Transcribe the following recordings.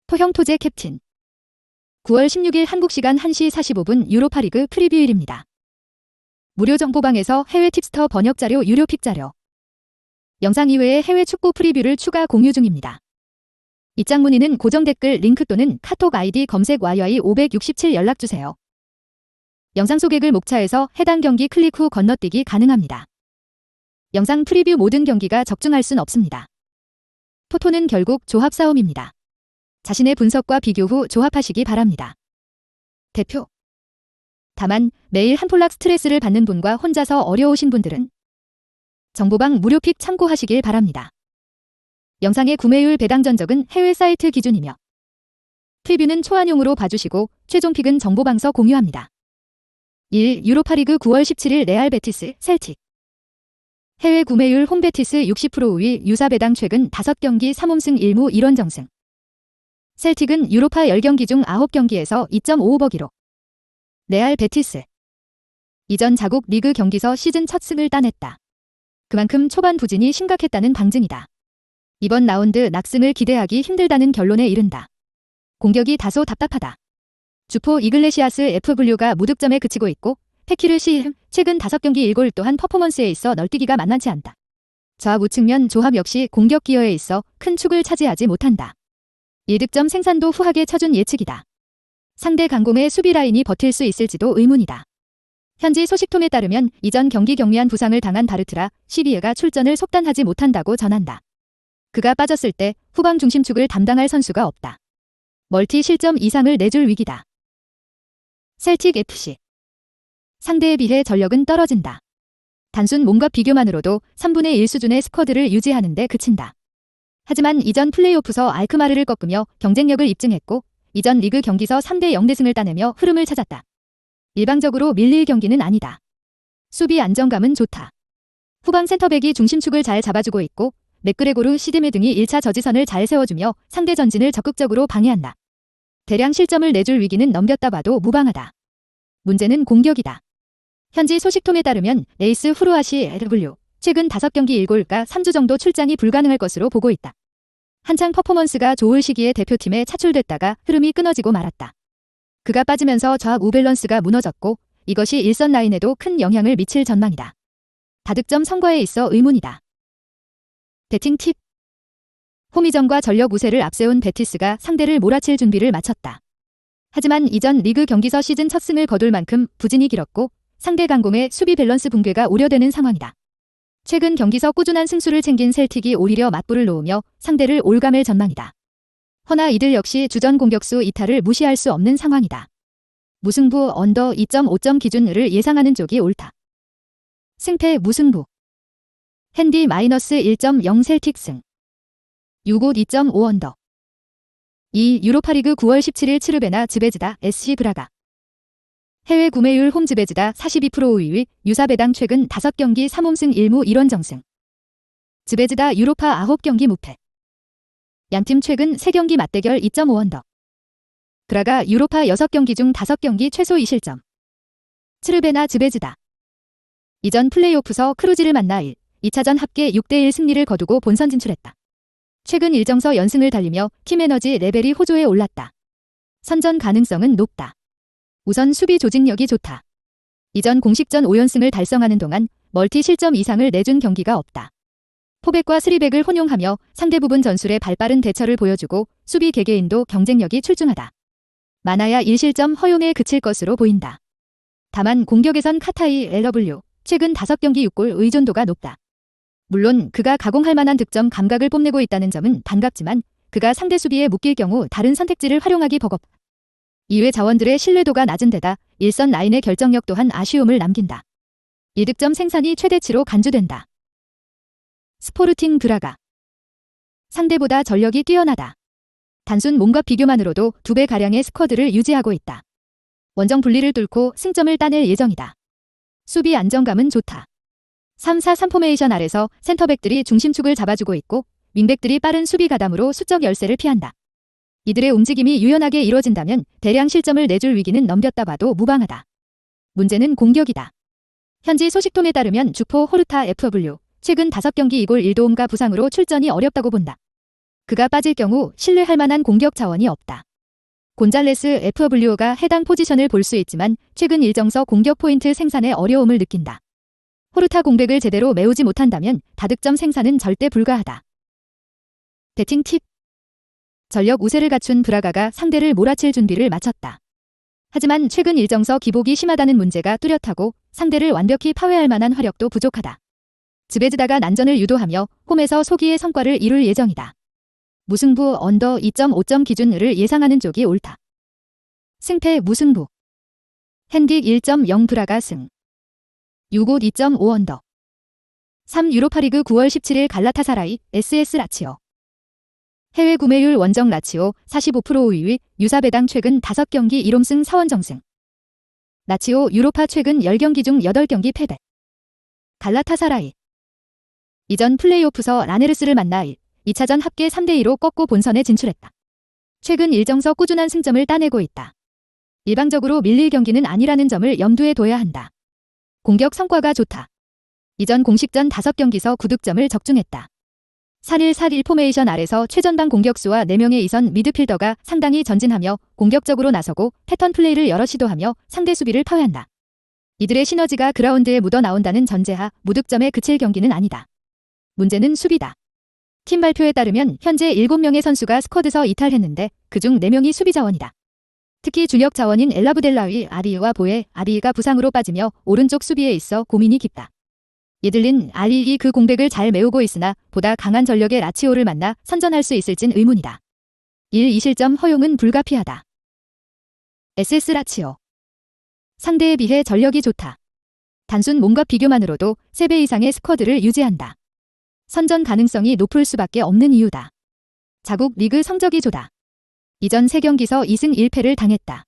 토형 토제 캡틴 9월 16일 한국시간 1시 45분 유로파리그 프리뷰일입니다. 무료 정보방에서 해외 팁스터 번역 자료 유료 픽 자료 영상 이외에 해외 축구 프리뷰를 추가 공유 중입니다. 입장 문의는 고정 댓글 링크 또는 카톡 아이디 검색 YY567 연락주세요. 영상 소개글 목차에서 해당 경기 클릭 후 건너뛰기 가능합니다. 영상 프리뷰 모든 경기가 적중할 순 없습니다. 토토는 결국 조합 싸움입니다. 자신의 분석과 비교 후 조합하시기 바랍니다. 대표. 다만 매일 한 폴락 스트레스를 받는 분과 혼자서 어려우신 분들은 정보방 무료 픽 참고하시길 바랍니다. 영상의 구매율 배당 전적은 해외 사이트 기준이며 프리뷰는 초안용으로 봐주시고 최종 픽은 정보방서 공유합니다. 1. 유로파리그 9월 17일 레알 베티스, 셀틱 해외 구매율 홈 베티스 60% 우위 유사 배당 최근 5경기 3홈승 1무 1원정승 셀틱은 유로파 10경기 중 9경기에서 2.55 기록 레알 베티스 이전 자국 리그 경기서 시즌 첫 승을 따냈다. 그만큼 초반 부진이 심각했다는 방증이다. 이번 라운드 낙승을 기대하기 힘들다는 결론에 이른다. 공격이 다소 답답하다. 주포 이글레시아스 FW가 무득점에 그치고 있고 페키르 시임 최근 5경기 1골 또한 퍼포먼스에 있어 널뛰기가 만만치 않다. 좌우 측면 조합 역시 공격 기여에 있어 큰 축을 차지하지 못한다. 1득점 생산도 후하게 쳐준 예측이다. 상대 강공의 수비 라인이 버틸 수 있을지도 의문이다. 현지 소식통에 따르면 이전 경기 경미한 부상을 당한 바르트라 시비에가 출전을 속단하지 못한다고 전한다. 그가 빠졌을 때 후방 중심축을 담당할 선수가 없다. 멀티 실점 이상을 내줄 위기다. 셀틱 FC 상대에 비해 전력은 떨어진다. 단순 몸과 비교만으로도 3분의 1 수준의 스쿼드를 유지하는 데 그친다. 하지만 이전 플레이오프서 알크마르를 꺾으며 경쟁력을 입증했고 이전 리그 경기서 3대 0대승을 따내며 흐름을 찾았다. 일방적으로 밀릴 경기는 아니다. 수비 안정감은 좋다. 후방 센터백이 중심축을 잘 잡아주고 있고 맥그레고르 시드메 등이 1차 저지선을 잘 세워주며 상대 전진을 적극적으로 방해한다. 대량 실점을 내줄 위기는 넘겼다 봐도 무방하다. 문제는 공격이다. 현지 소식통에 따르면 레이스 후루아시 LW 최근 5경기 1골과 3주 정도 출장이 불가능할 것으로 보고 있다. 한창 퍼포먼스가 좋을 시기에 대표팀에 차출됐다가 흐름이 끊어지고 말았다. 그가 빠지면서 좌우 밸런스가 무너졌고 이것이 일선 라인에도 큰 영향을 미칠 전망이다. 다득점 성과에 있어 의문이다. 배팅 팁. 홈이전과 전력 우세를 앞세운 베티스가 상대를 몰아칠 준비를 마쳤다. 하지만 이전 리그 경기서 시즌 첫 승을 거둘 만큼 부진이 길었고 상대 강공의 수비 밸런스 붕괴가 우려되는 상황이다. 최근 경기서 꾸준한 승수를 챙긴 셀틱이 오히려 맞불을 놓으며 상대를 올감할 전망이다. 허나 이들 역시 주전 공격수 이탈을 무시할 수 없는 상황이다. 무승부 언더 2.5점 기준을 예상하는 쪽이 옳다. 승패 무승부 핸디 -1.0 셀틱 승 6옷 2.5 언더 2. 유로파리그 9월 17일 츠르베나 즈베즈다 SC 브라가 해외 구매율 홈 즈베즈다 42% 우위 유사 배당 최근 5경기 3홈승 1무 1원정승 즈베즈다 유로파 9경기 무패 양팀 최근 3경기 맞대결 2.5 언더 브라가 유로파 6경기 중 5경기 최소 2실점 츠르베나 즈베즈다 이전 플레이오프서 크루지를 만나 2차전 합계 6대1 승리를 거두고 본선 진출했다. 최근 일정서 연승을 달리며 팀 에너지 레벨이 호조에 올랐다. 선전 가능성은 높다. 우선 수비 조직력이 좋다. 이전 공식전 5연승을 달성하는 동안 멀티 실점 이상을 내준 경기가 없다. 포백과 스리백을 혼용하며 상대 부분 전술에 발빠른 대처를 보여주고 수비 개개인도 경쟁력이 출중하다. 많아야 1실점 허용에 그칠 것으로 보인다. 다만 공격에선 카타이 LW 최근 5경기 6골 의존도가 높다. 물론 그가 가공할 만한 득점 감각을 뽐내고 있다는 점은 반갑지만 그가 상대 수비에 묶일 경우 다른 선택지를 활용하기 버겁다. 이외 자원들의 신뢰도가 낮은 데다 일선 라인의 결정력 또한 아쉬움을 남긴다. 1득점 생산이 최대치로 간주된다. 스포르팅 브라가 상대보다 전력이 뛰어나다. 단순 몸과 비교만으로도 2배가량의 스쿼드를 유지하고 있다. 원정 분리를 뚫고 승점을 따낼 예정이다. 수비 안정감은 좋다. 3-4-3 포메이션 아래서 센터백들이 중심축을 잡아주고 있고 윙백들이 빠른 수비 가담으로 수적 열세를 피한다. 이들의 움직임이 유연하게 이뤄진다면 대량 실점을 내줄 위기는 넘겼다 봐도 무방하다. 문제는 공격이다. 현지 소식통에 따르면 주포 호르타 FW 최근 5경기 이골 1도움과 부상으로 출전이 어렵다고 본다. 그가 빠질 경우 신뢰할 만한 공격 자원이 없다. 곤잘레스 FW가 해당 포지션을 볼 수 있지만 최근 일정서 공격 포인트 생산에 어려움을 느낀다. 호르타 공백을 제대로 메우지 못한다면 다득점 생산은 절대 불가하다. 배팅 팁. 전력 우세를 갖춘 브라가가 상대를 몰아칠 준비를 마쳤다. 하지만 최근 일정서 기복이 심하다는 문제가 뚜렷하고 상대를 완벽히 파괴할 만한 화력도 부족하다. 즈베즈다가 난전을 유도하며 홈에서 소기의 성과를 이룰 예정이다. 무승부 언더 2.5점 기준을 예상하는 쪽이 옳다. 승패 무승부. 핸딕 1.0 브라가 승. 6옷 2.5 언더. 3 유로파리그 9월 17일 갈라타사라이 SS 라치오. 해외 구매율 원정 라치오 45% 5위 유사배당 최근 5경기 1홈승 4원정승. 라치오 유로파 최근 10경기 중 8경기 패배. 갈라타사라이. 이전 플레이오프서 라네르스를 만나 2차전 합계 3대2로 꺾고 본선에 진출했다. 최근 일정서 꾸준한 승점을 따내고 있다. 일방적으로 밀릴 경기는 아니라는 점을 염두에 둬야 한다. 공격 성과가 좋다. 이전 공식전 5경기서 9득점을 적중했다. 4-1-4-1 포메이션 아래서 최전방 공격수와 4명의 이선 미드필더가 상당히 전진하며 공격적으로 나서고 패턴 플레이를 여러 시도하며 상대 수비를 파괴한다. 이들의 시너지가 그라운드에 묻어나온다는 전제하 무득점에 그칠 경기는 아니다. 문제는 수비다. 팀 발표에 따르면 현재 7명의 선수가 스쿼드서 이탈했는데 그중 4명이 수비 자원이다. 특히 주력 자원인 엘라브델라위 아리이와 보에 아리이가 부상으로 빠지며 오른쪽 수비에 있어 고민이 깊다. 예들린 아리이 그 공백을 잘 메우고 있으나 보다 강한 전력의 라치오를 만나 선전할 수 있을진 의문이다. 1-2실점 허용은 불가피하다. SS 라치오. 상대에 비해 전력이 좋다. 단순 몸과 비교만으로도 3배 이상의 스쿼드를 유지한다. 선전 가능성이 높을 수밖에 없는 이유다. 자국 리그 성적이 좋다. 이전 3경기서 2승 1패를 당했다.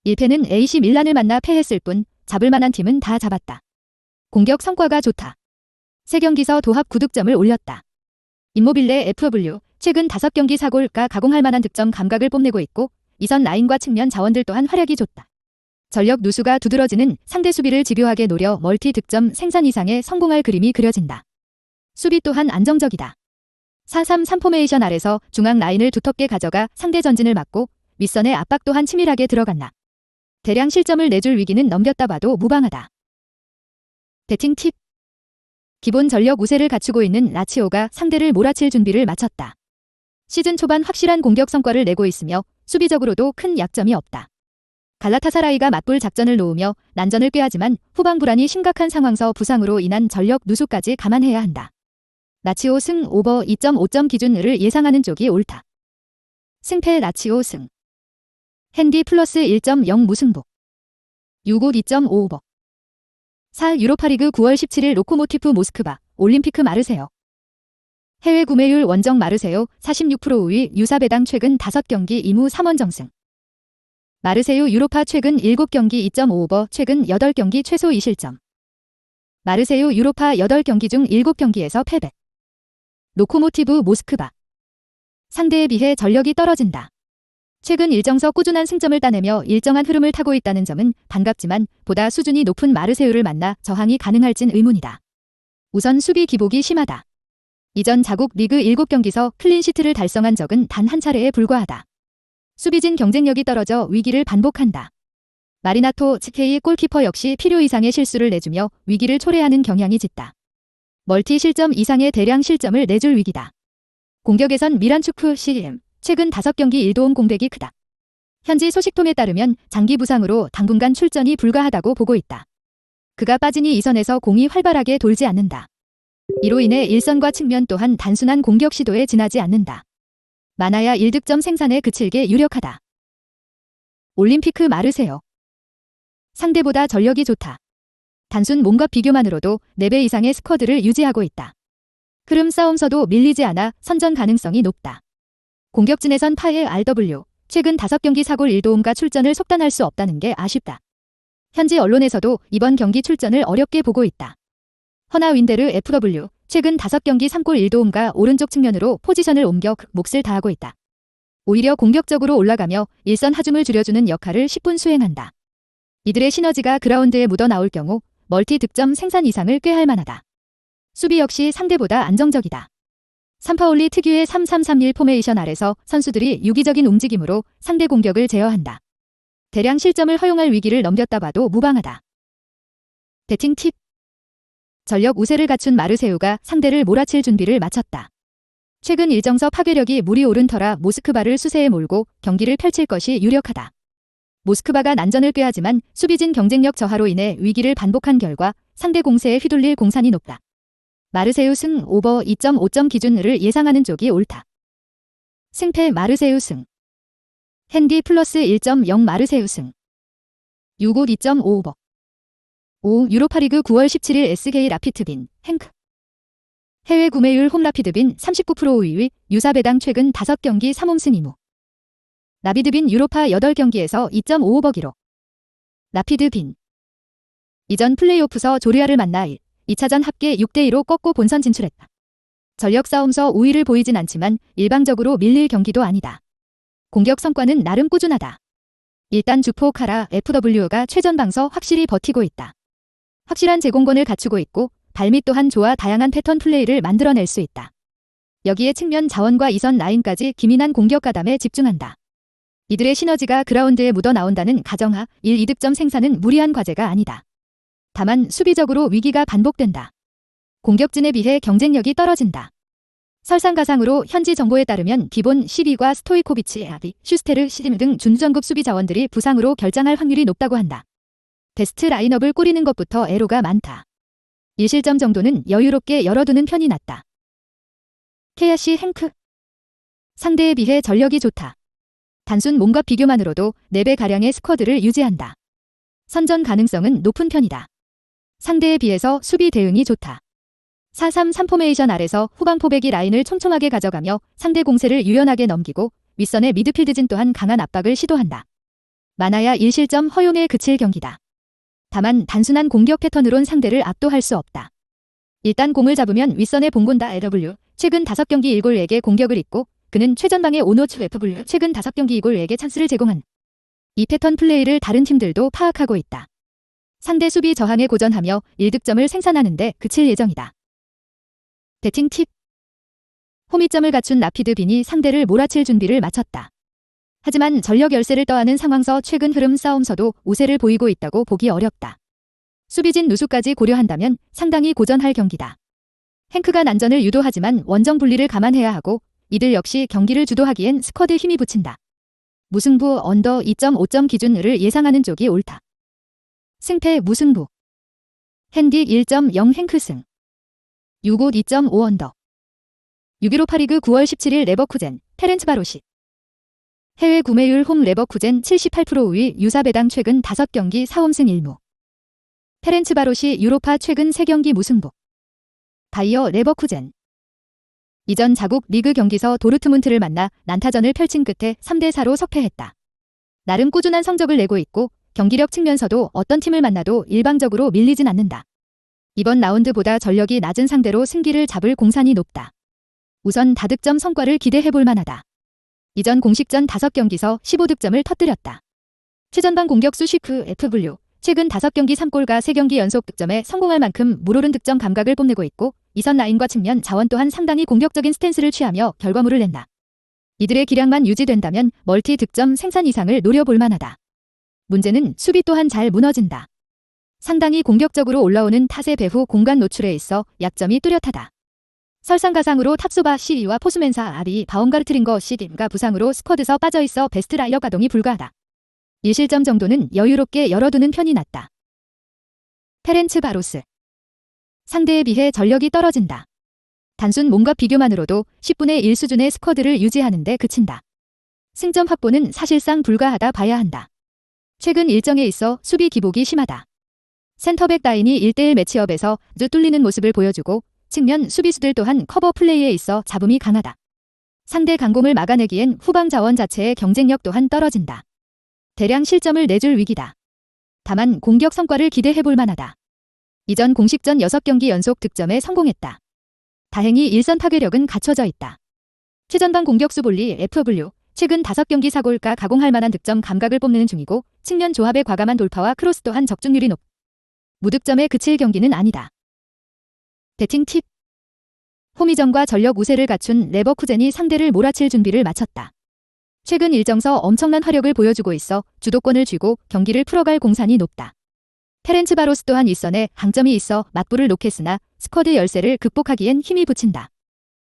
1패는 AC 밀란을 만나 패했을 뿐 잡을 만한 팀은 다 잡았다. 공격 성과가 좋다. 3경기서 도합 9득점을 올렸다. 임모빌레 FW 최근 5경기 4골가 가공할 만한 득점 감각을 뽐내고 있고 이선 라인과 측면 자원들 또한 활약이 좋다. 전력 누수가 두드러지는 상대 수비를 집요하게 노려 멀티 득점 생산 이상의 성공할 그림이 그려진다. 수비 또한 안정적이다. 4-3-3 포메이션 아래서 중앙 라인을 두텁게 가져가 상대 전진을 막고 윗선의 압박 또한 치밀하게 들어간다. 대량 실점을 내줄 위기는 넘겼다 봐도 무방하다. 배팅 팁. 기본 전력 우세를 갖추고 있는 라치오가 상대를 몰아칠 준비를 마쳤다. 시즌 초반 확실한 공격 성과를 내고 있으며 수비적으로도 큰 약점이 없다. 갈라타사라이가 맞불 작전을 놓으며 난전을 꾀하지만 후방 불안이 심각한 상황서 부상으로 인한 전력 누수까지 감안해야 한다. 라치오 승 오버 2.5점 기준을 예상하는 쪽이 옳다. 승패 라치오 승. 핸디 플러스 1.0 무승부. 6옷 2.5 오버. 4 유로파리그 9월 17일 로코모티프 모스크바 올림피크 마르세요. 해외 구매율 원정 마르세요 46% 5위 유사배당 최근 5경기 2무 3원정승. 마르세유 유로파 최근 7경기 2.5 오버 최근 8경기 최소 2실점. 마르세유 유로파 8경기 중 7경기에서 패배. 로코모티브 모스크바. 상대에 비해 전력이 떨어진다. 최근 일정서 꾸준한 승점을 따내며 일정한 흐름을 타고 있다는 점은 반갑지만 보다 수준이 높은 마르세유를 만나 저항이 가능할진 의문이다. 우선 수비 기복이 심하다. 이전 자국 리그 7경기서 클린시트를 달성한 적은 단 한 차례에 불과하다. 수비진 경쟁력이 떨어져 위기를 반복한다. 마리나토 츠케이 골키퍼 역시 필요 이상의 실수를 내주며 위기를 초래하는 경향이 짙다. 멀티 실점 이상의 대량 실점을 내줄 위기다. 공격에선 미란추크 CM 최근 5경기 1도움 공백이 크다. 현지 소식통에 따르면 장기 부상으로 당분간 출전이 불가하다고 보고 있다. 그가 빠지니 이선에서 공이 활발하게 돌지 않는다. 이로 인해 일선과 측면 또한 단순한 공격 시도에 지나지 않는다. 많아야 1득점 생산에 그칠게 유력하다. 올림피크 마르세요. 상대보다 전력이 좋다. 단순 몸과 비교만으로도 4배 이상의 스쿼드를 유지하고 있다. 흐름 싸움서도 밀리지 않아 선전 가능성이 높다. 공격진에선 파의 RW, 최근 5경기 4골 1도움과 출전을 속단할 수 없다는 게 아쉽다. 현지 언론에서도 이번 경기 출전을 어렵게 보고 있다. 허나 윈데르 FW, 최근 5경기 3골 1도움과 오른쪽 측면으로 포지션을 옮겨 몫을 다하고 있다. 오히려 공격적으로 올라가며 일선 하중을 줄여주는 역할을 10분 수행한다. 이들의 시너지가 그라운드에 묻어나올 경우 멀티 득점 생산 이상을 꾀할 만하다. 수비 역시 상대보다 안정적이다. 삼파올리 특유의 3-3-3-1 포메이션 아래서 선수들이 유기적인 움직임으로 상대 공격을 제어한다. 대량 실점을 허용할 위기를 넘겼다 봐도 무방하다. 배팅 팁. 전력 우세를 갖춘 마르세유가 상대를 몰아칠 준비를 마쳤다. 최근 일정서 파괴력이 물이 오른 터라 모스크바를 수세에 몰고 경기를 펼칠 것이 유력하다. 모스크바가 난전을 꾀하지만 수비진 경쟁력 저하로 인해 위기를 반복한 결과 상대 공세에 휘둘릴 공산이 높다. 마르세유 승 오버 2.5점 기준을 예상하는 쪽이 옳다. 승패 마르세유 승. 핸디 플러스 1.0 마르세유 승. 유고 2.5 오버. 5. 유로파리그 9월 17일 SK 라피드빈, 행크. 해외 구매율 홈 라피드빈 39% 5위, 유사배당 최근 5경기 3홈승 2무. 라피드빈 유로파 8경기에서 2.5 오버 기록. 라피드빈. 이전 플레이오프서 조르아를 만나 1, 2차전 합계 6대2로 꺾고 본선 진출했다. 전력 싸움서 우위를 보이진 않지만 일방적으로 밀릴 경기도 아니다. 공격 성과는 나름 꾸준하다. 일단 주포 카라 FW가 최전방서 확실히 버티고 있다. 확실한 제공권을 갖추고 있고 발밑 또한 좋아 다양한 패턴 플레이를 만들어낼 수 있다. 여기에 측면 자원과 이선 라인까지 기민한 공격 가담에 집중한다. 이들의 시너지가 그라운드에 묻어나온다는 가정하 1, 2득점 생산은 무리한 과제가 아니다. 다만 수비적으로 위기가 반복된다. 공격진에 비해 경쟁력이 떨어진다. 설상가상으로 현지 정보에 따르면 기본 12과 스토이코비치, 아비, 슈스테르, 시림 등 준전급 수비 자원들이 부상으로 결장할 확률이 높다고 한다. 베스트 라인업을 꾸리는 것부터 애로가 많다. 1실점 정도는 여유롭게 열어두는 편이 낫다. 케야시 행크. 상대에 비해 전력이 좋다. 단순 몸과 비교만으로도 4배가량의 스쿼드를 유지한다. 선전 가능성은 높은 편이다. 상대에 비해서 수비 대응이 좋다. 4-3-3 포메이션 아래서 후방 포백이 라인을 촘촘하게 가져가며 상대 공세를 유연하게 넘기고 윗선의 미드필드진 또한 강한 압박을 시도한다. 많아야 1실점 허용에 그칠 경기다. 다만 단순한 공격 패턴으론 상대를 압도할 수 없다. 일단 공을 잡으면 윗선의 봉곤다 LW, 최근 5경기 1골에게 공격을 잇고 그는 최전방의 오노츠 FW, 최근 5경기 2골에게 찬스를 제공한. 이 패턴 플레이를 다른 팀들도 파악하고 있다. 상대 수비 저항에 고전하며 1득점을 생산하는데 그칠 예정이다. 배팅 팁. 호미점을 갖춘 라피드빈이 상대를 몰아칠 준비를 마쳤다. 하지만 전력 열세를 떠안은 상황서 최근 흐름 싸움서도 우세를 보이고 있다고 보기 어렵다. 수비진 누수까지 고려한다면 상당히 고전할 경기다. 행크가 난전을 유도하지만 원정 분리를 감안해야 하고 이들 역시 경기를 주도하기엔 스쿼드 힘이 붙인다. 무승부 언더 2.5점 기준을 예상하는 쪽이 옳다. 승패 무승부. 핸디 1.0 행크 승. 유고 2.5 언더. 6.15 9월 17일 레버쿠젠, 페렌츠바로시. 해외 구매율 홈 레버쿠젠 78% 5위, 유사배당 최근 5경기 4홈승 1무. 페렌츠바로시 유로파 최근 3경기 무승부. 바이어 레버쿠젠. 이전 자국 리그 경기서 도르트문트를 만나 난타전을 펼친 끝에 3대4로 석패했다. 나름 꾸준한 성적을 내고 있고 경기력 측면서도 어떤 팀을 만나도 일방적으로 밀리진 않는다. 이번 라운드보다 전력이 낮은 상대로 승기를 잡을 공산이 높다. 우선 다득점 성과를 기대해볼 만하다. 이전 공식전 5경기서 15득점을 터뜨렸다. 최전방 공격수 쉬크 FW, 최근 5경기 3골과 3경기 연속 득점에 성공할 만큼 물오른 득점 감각을 뽐내고 있고 이선 라인과 측면 자원 또한 상당히 공격적인 스탠스를 취하며 결과물을 낸다. 이들의 기량만 유지된다면 멀티 득점 생산 이상을 노려볼 만하다. 문제는 수비 또한 잘 무너진다. 상당히 공격적으로 올라오는 탓의 배후 공간 노출에 있어 약점이 뚜렷하다. 설상가상으로 탑소바 시리와 포스멘사 아리 바움가르트링거 시딘가 부상으로 스쿼드서 빠져있어 베스트 라이어 가동이 불가하다. 1실점 정도는 여유롭게 열어두는 편이 낫다. 페렌츠바로스. 상대에 비해 전력이 떨어진다. 단순 몸과 비교만으로도 10분의 1 수준의 스쿼드를 유지하는 데 그친다. 승점 확보는 사실상 불가하다 봐야 한다. 최근 일정에 있어 수비 기복이 심하다. 센터백 라인이 1대1 매치업에서 주 뚫리는 모습을 보여주고 측면 수비수들 또한 커버 플레이에 있어 잡음이 강하다. 상대 강공을 막아내기엔 후방 자원 자체의 경쟁력 또한 떨어진다. 대량 실점을 내줄 위기다. 다만 공격 성과를 기대해볼 만하다. 이전 공식전 6경기 연속 득점에 성공했다. 다행히 일선 파괴력은 갖춰져 있다. 최전방 공격수 볼리 FW, 최근 5경기 4골과 가공할 만한 득점 감각을 뽐내는 중이고 측면 조합의 과감한 돌파와 크로스 또한 적중률이 높다. 무득점에 그칠 경기는 아니다. 배팅 팁. 홈이전과 전력 우세를 갖춘 레버쿠젠이 상대를 몰아칠 준비를 마쳤다. 최근 일정서 엄청난 화력을 보여주고 있어 주도권을 쥐고 경기를 풀어갈 공산이 높다. 페렌츠바로스 또한 윗선에 강점이 있어 맞불을 놓겠으나 스쿼드 열세를 극복하기엔 힘이 붙인다.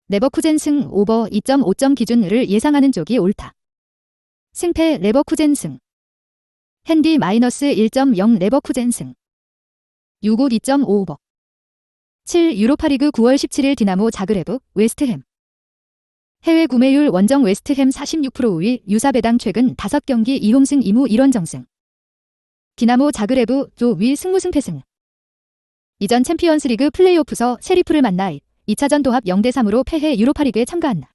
레버쿠젠 승 오버 2.5점 기준을 예상하는 쪽이 옳다. 승패 레버쿠젠 승. 핸디 -1.0 레버쿠젠 승. 6고 2.5오버. 7. 유로파리그 9월 17일 디나모 자그레브 웨스트햄. 해외 구매율 원정 웨스트햄 46% 우위 유사배당 최근 5경기 2홈승 2무 1원정승. 디나모 자그레브 조위 승무승패승. 이전 챔피언스리그 플레이오프서 셰리프를 만나 2차전 도합 0대3으로 패해 유로파리그에 참가한다.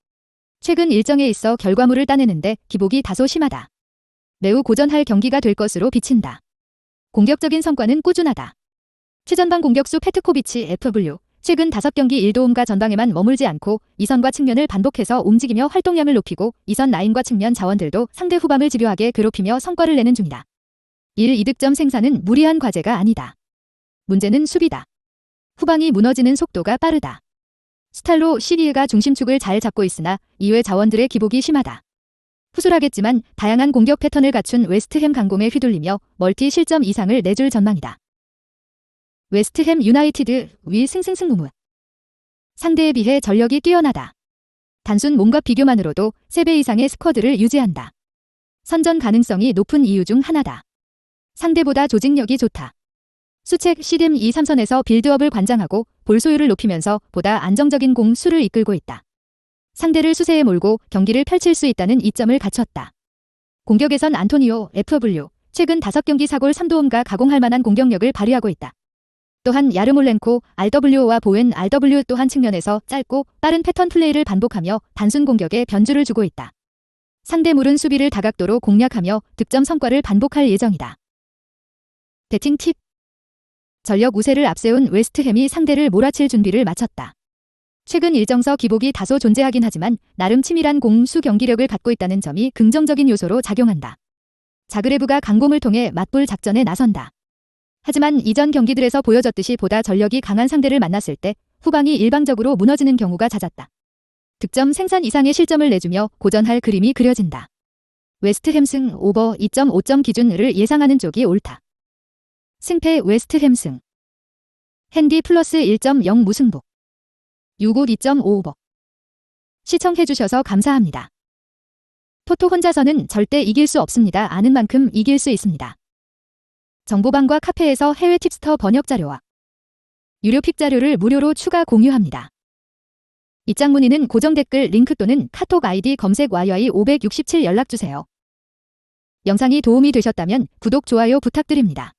최근 일정에 있어 결과물을 따내는데 기복이 다소 심하다. 매우 고전할 경기가 될 것으로 비친다. 공격적인 성과는 꾸준하다. 최전방 공격수 페트코비치 FW. 최근 5경기 1도움과 전방에만 머물지 않고 2선과 측면을 반복해서 움직이며 활동량을 높이고 2선 라인과 측면 자원들도 상대 후방을 집요하게 괴롭히며 성과를 내는 중이다. 1. 이득점 생산은 무리한 과제가 아니다. 문제는 수비다. 후방이 무너지는 속도가 빠르다. 스탈로 시리에가 중심축을 잘 잡고 있으나 이외 자원들의 기복이 심하다. 후술하겠지만 다양한 공격 패턴을 갖춘 웨스트햄 강공에 휘둘리며 멀티 실점 이상을 내줄 전망이다. 웨스트햄 유나이티드 위 승승승무무. 상대에 비해 전력이 뛰어나다. 단순 몸과 비교만으로도 3배 이상의 스쿼드를 유지한다. 선전 가능성이 높은 이유 중 하나다. 상대보다 조직력이 좋다. 수책 시듬 2-3선에서 빌드업을 관장하고 볼 소유를 높이면서 보다 안정적인 공 수를 이끌고 있다. 상대를 수세에 몰고 경기를 펼칠 수 있다는 이점을 갖췄다. 공격에선 안토니오 FW 최근 5경기 4골 3도움과 가공할 만한 공격력을 발휘하고 있다. 또한 야르몰렌코 RW와 보엔 RW 또한 측면에서 짧고 빠른 패턴 플레이를 반복하며 단순 공격에 변주를 주고 있다. 상대물은 수비를 다각도로 공략하며 득점 성과를 반복할 예정이다. 배팅 팁. 전력 우세를 앞세운 웨스트햄이 상대를 몰아칠 준비를 마쳤다. 최근 일정서 기복이 다소 존재하긴 하지만 나름 치밀한 공수 경기력을 갖고 있다는 점이 긍정적인 요소로 작용한다. 자그레브가 강공을 통해 맞불 작전에 나선다. 하지만 이전 경기들에서 보여졌듯이 보다 전력이 강한 상대를 만났을 때 후방이 일방적으로 무너지는 경우가 잦았다. 득점 생산 이상의 실점을 내주며 고전할 그림이 그려진다. 웨스트햄 승 오버 2.5점 기준을 예상하는 쪽이 옳다. 승패 웨스트햄 승. 핸디 플러스 1.0 무승부. 6고 2.5오버. 시청해주셔서 감사합니다. 토토 혼자서는 절대 이길 수 없습니다. 아는 만큼 이길 수 있습니다. 정보방과 카페에서 해외 팁스터 번역 자료와 유료 픽 자료를 무료로 추가 공유합니다. 입장 문의는 고정 댓글 링크 또는 카톡 아이디 검색 YY567 연락주세요. 영상이 도움이 되셨다면 구독, 좋아요 부탁드립니다.